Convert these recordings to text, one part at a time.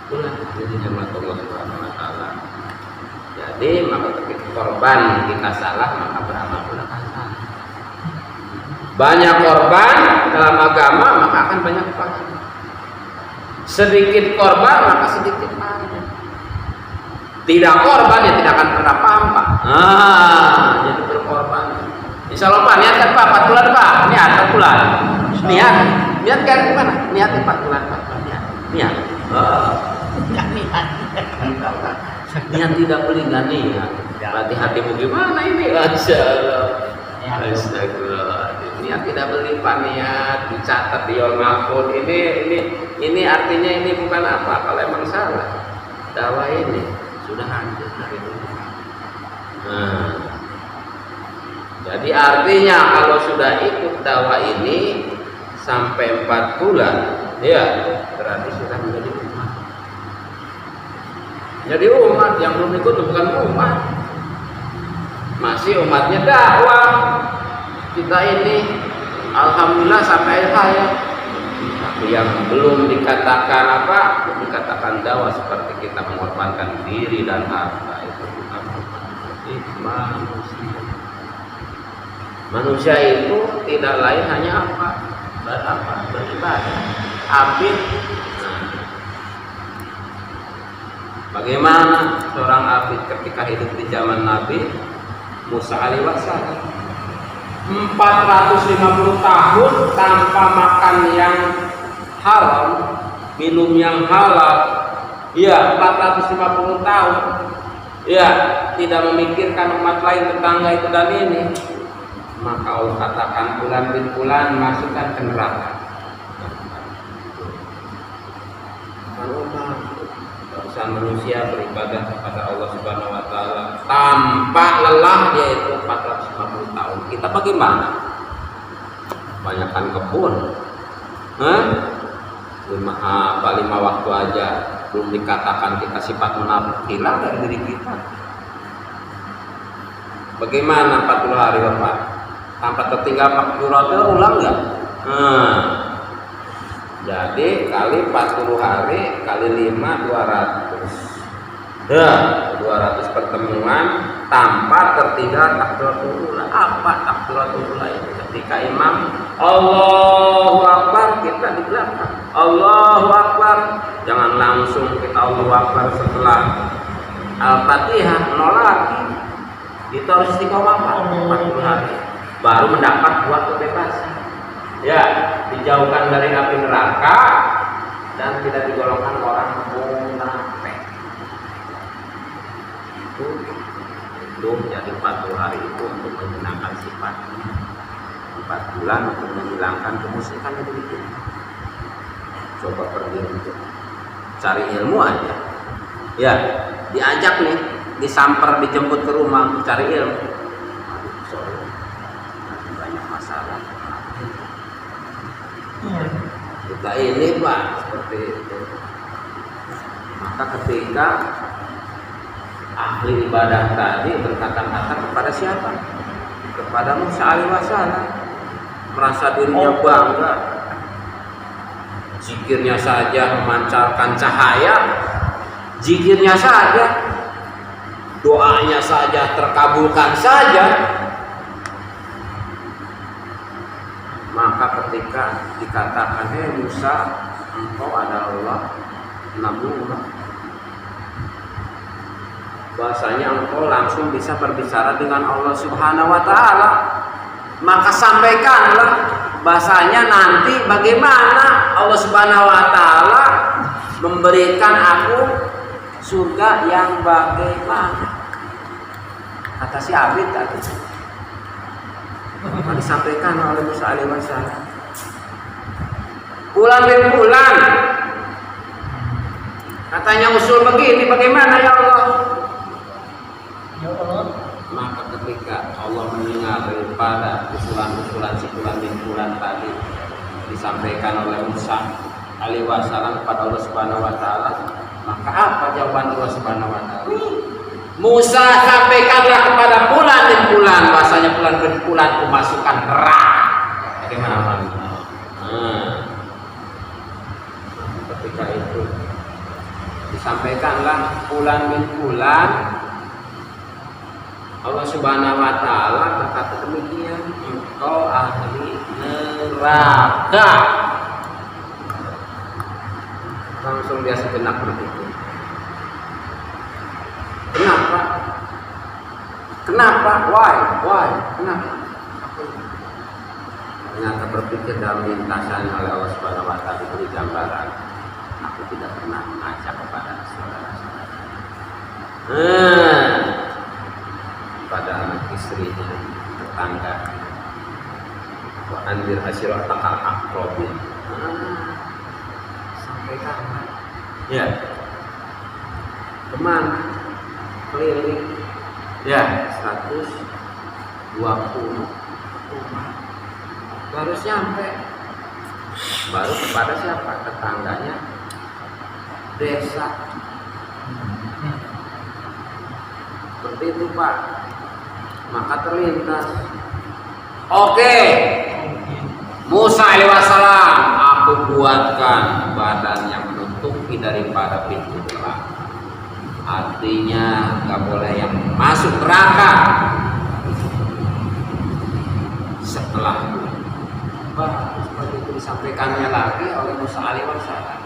Itulah jadi nikmat Allah Subhanahu wa taala. Jadi maka ketika korban kita salah maka beramal pula akan salah. Banyak korban dalam agama maka akan banyak pahala. Sedikit korban maka sedikit pahala. Tidak korban ya tidak akan pernah pampa. Jadi berkorban. Insya Allah Pak, niat kan Pak 4 bulan Pak, niat 4 bulan. Niat kan gimana? Niat 4 bulan Pak, niat. Niat tidak boleh nggak niat. Berarti hatimu gimana ini? Astagfirullah. Niat tidak boleh Pak, niat dicatat di Yol Mahfud. Ini artinya ini bukan apa. Kalau emang salah dakwah ini sudah hancur dari dulu. Jadi artinya kalau sudah ikut dakwah ini sampai 4 bulan, ya berarti sudah menjadi umat. Jadi umat yang belum ikut bukan umat, masih umatnya dakwah. Kita ini alhamdulillah sampai akhir hayat. Tapi yang belum dikatakan apa? Dikatakan dakwah seperti kita mengorbankan diri dan harta itu bukan manusia. Manusia itu tidak lain hanya beribadah. Abid. Bagaimana seorang abid ketika hidup di zaman Nabi Musa alaihi wasallam 450 tahun tanpa makan yang halal, minum yang halal. Ya, 450 tahun. Ya, tidak memikirkan umat lain, tetangga itu dan ini. Maka Allah katakan bulan bin bulan masukkan ke neraka. Bangsa manusia beribadah kepada Allah Subhanahu wa taala tanpa lelah yaitu 450 tahun. Kita bagaimana? Banyakkan kebun. 5 waktu aja belum dikatakan kita sifat munafik hilang dari diri kita. Bagaimana 40 hari Bapak? Tanpa tertinggal 40 hari ulang nggak? Jadi kali 40 hari kali 5 200. Ya, 200 pertemuan tanpa tertinggal takbiratul ula. Apa takbiratul ula itu? Ketika imam Allahu Akbar kita di belakang. Allahu Akbar. Jangan langsung kita Allahu Akbar setelah Al-Fatihah lagi. Kita harus istiqomah 40 hari. Baru mendapat buah kebebasan. Ya, dijauhkan dari api neraka dan tidak digolongkan orang munafik. Itu jadi 40 hari itu untuk menghilangkan sifat, 4 bulan untuk menghilangkan kemusyrikan itu. Coba pergi untuk cari ilmu aja. Ya, diajak nih, disamper, dijemput ke rumah untuk cari ilmu. Banyak masalah. Kita ini Pak seperti itu. Maka ketika ahli ibadah tadi berkata-kata kepada siapa? Kepada Musa alaihi wasallam, merasa dirinya bangga, zikirnya saja memancarkan cahaya, zikirnya saja, doanya saja terkabulkan saja. Maka ketika dikatakan, hei Musa, engkau adalah Nabiullah, bahasanya engkau langsung bisa berbicara dengan Allah Subhanahu wa taala, maka sampaikanlah bahasanya nanti bagaimana Allah Subhanahu wa taala memberikan aku surga yang bagaimana. Kata si Abid tadi. Maka disampaikan oleh Musa alaihi wasallam. Bulan bin bulan. Katanya usul begini, bagaimana ya Allah? Ya Allah. Maka ketika Allah mendengar daripada usulan-usulan si bulan bin bulan tadi disampaikan oleh Musa alaihi wasallam kepada Allah Subhanahu wa taala, maka apa jawaban Allah Subhanahu wa taala? Musa sampaikanlah kepada bulan bin bulan, bahasanya bulan bin bulan memasukkan neraka. Bagaimana ketika itu disampaikanlah fulan bin fulan, Allah Subhanahu wa taala berkata demikian, engkau ahli neraka. Langsung dia sejenak berpikir, kenapa? Kenapa? Why? Kenapa? Ternyata berpikir dalam lintasan oleh Allah Subhanahu wa taala diberi gambaran, aku tidak pernah mengajak kepada saudara-saudara, pada anak istrinya, tetangga, wa anzir ashiratakal aqrabin. Sampai kapan? Ya, kemana? Keliling. Ya, 120 rumah. Baru sampai, baru kepada siapa? Tetangganya, desa. Seperti itu Pak. Maka terlintas, oke, Musa alaihissalam, aku buatkan badan yang menutupi daripada pintu neraka. Artinya nggak boleh yang masuk neraka setelah seperti itu disampaikannya lagi oleh Musa alaihissalam.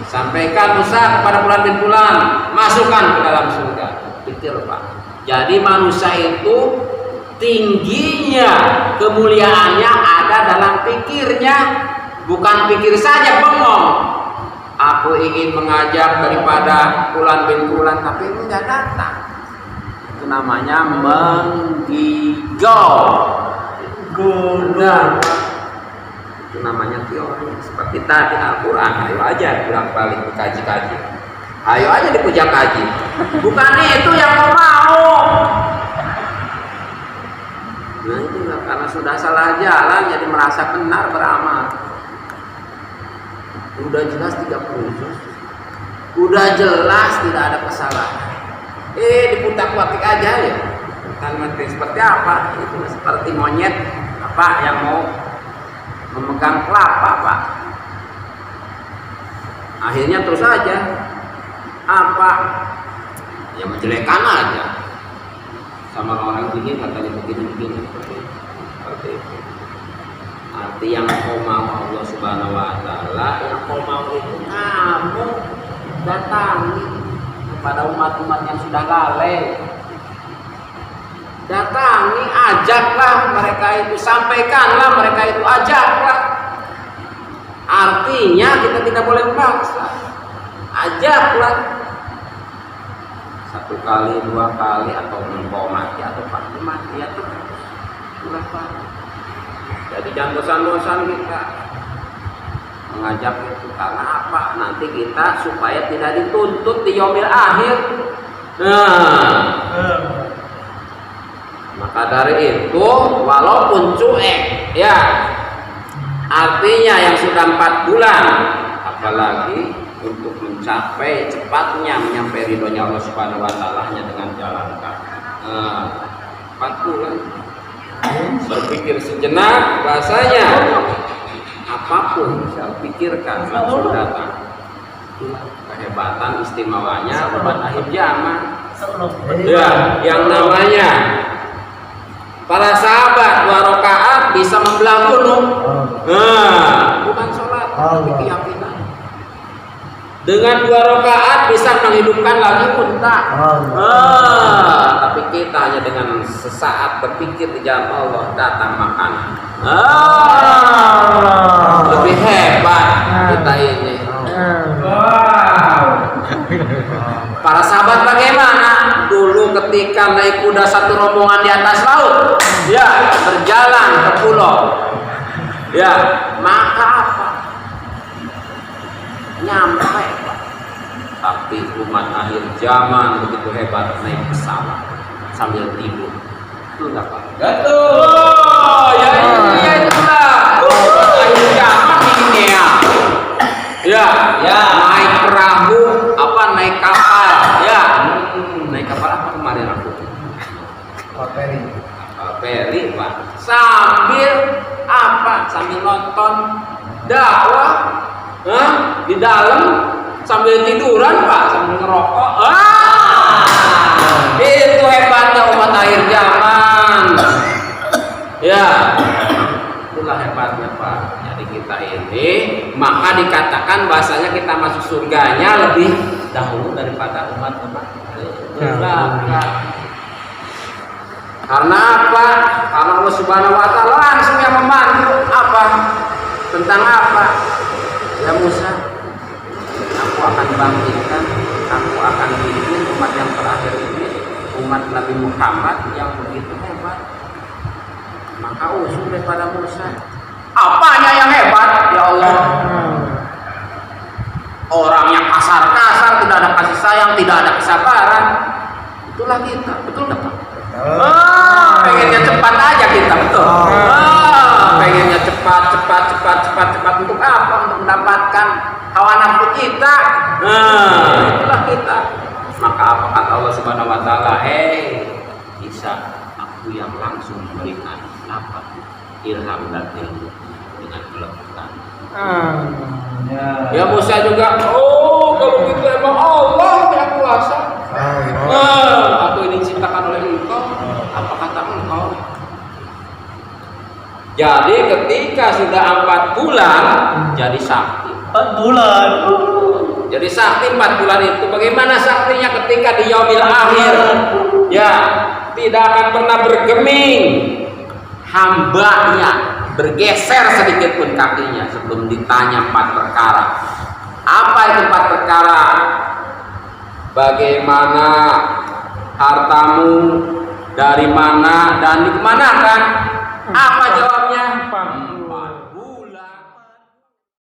Sampaikan Musa kepada fulan bin fulan, masukkan ke dalam surga. Pikir Pak. Jadi manusia itu tingginya kemuliaannya ada dalam pikirnya, bukan pikir saja bengong. Aku ingin mengajak daripada fulan bin fulan, tapi ini nggak datang. Itu namanya menggigau, guna. Itu namanya teori. Seperti tadi Al-Quran, ayo aja bolak-balik dikaji-kaji, ayo aja dipuja kaji. Bukan itu yang mau. Nah itu karena sudah salah jalan, jadi merasa benar beramal. Udah jelas 30 juz, udah jelas tidak ada kesalahan, diputar-putar aja ya. Kalimat seperti apa? Itu seperti monyet apa yang mau memegang kelapa Pak. Akhirnya terus saja apa? Ya menjelekan aja. Sama orang ini katanya begini seperti itu. Arti yang kau mau Allah Subhanahu wa taala, yang kau mau itu kamu datangi kepada umat-umat yang sudah lalai. Datangi, ajaklah mereka itu, sampaikanlah mereka itu, ajaklah. Artinya kita tidak boleh memaksa. Ajaklah. 1 kali, 2 kali, atau engkau mati atau pasti mati ya terus. Jadi jangan bosan-bosan kita mengajak itu, karena apa? Nanti kita supaya tidak dituntut di yaumil akhir. Maka dari itu walaupun cuek ya, artinya yang sudah 4 bulan, apalagi untuk mencapai cepatnya menyampai ridhonya Allah Subhanahu wa taala hanya dengan jalan kaki. 4 bulan berpikir sejenak, bahasanya apapun saya pikirkan langsung datang. Kehebatan istimewanya umat akhir zaman. Ya, yang namanya para sahabat 2 rakaat bisa membelah gunung. Bukan sholat, tapi keyakinan. Dengan 2 rakaat bisa menghidupkan lagi unta. Tapi kita hanya dengan sesaat berpikir di jalan Allah datang makanan. Lebih hebat kita ini. Para sahabat bagaimana? Dulu ketika naik kuda 1 rombongan di atas laut, ya berjalan ke pulau, ya maka apa? Nyampe Pak. Tapi umat akhir zaman begitu hebat naik pesawat sambil tidur. Itu enggak Pak? Betul. Ya itulah. Akhir zaman ini ya. Ya, naik perahu apa, naik kapal, ya. Naik kapal apa kemarin aku? Kapal feri Pak. Sambil apa? Sambil nonton dakwah, di dalam sambil tiduran Pak, sambil ngerokok. Itu hebatnya umat akhir zaman. Ya, itulah hebatnya Pak. Jadi kita ini, maka dikatakan bahasanya kita masuk surganya lebih dahulu daripada umat-umat belakang. Karena apa? Karena Allah Subhanahu wa taala langsung yang memandu apa? Tentang apa? Ya Musa, aku akan bangkitkan, aku akan bikin umat yang terakhir ini, umat Nabi Muhammad yang begitu hebat. Maka usul daripada Musa. Apanya yang hebat? Ya Allah. Orang yang kasar-kasar, tidak ada kasih sayang, tidak ada kesabaran. Itulah kita, betul tak Pak? Pengennya cepat aja kita, betul. Pengennya cepat untuk apa? Untuk mendapatkan hawa nafsu kita. Itulah kita. Maka apa kata Allah Subhanahu wa taala? Bisa aku yang langsung memberikan apa? Ilham dan ilmu dengan kelembutan. Ya Musa juga. Oh, kalau gitu emang Allah yang kuasa. Aku ini diciptakan oleh engkau. Apa kata engkau? Jadi ketika sudah 4 bulan jadi sakti. 4 bulan. Jadi sakti 4 bulan itu bagaimana saktinya ketika di yaumil akhir? Ya, tidak akan pernah bergeming. Hambanya bergeser sedikit pun kakinya sebelum ditanya 4 perkara. Apa itu 4 perkara? Bagaimana hartamu, dari mana dan dikemanakan? Apa jawabnya?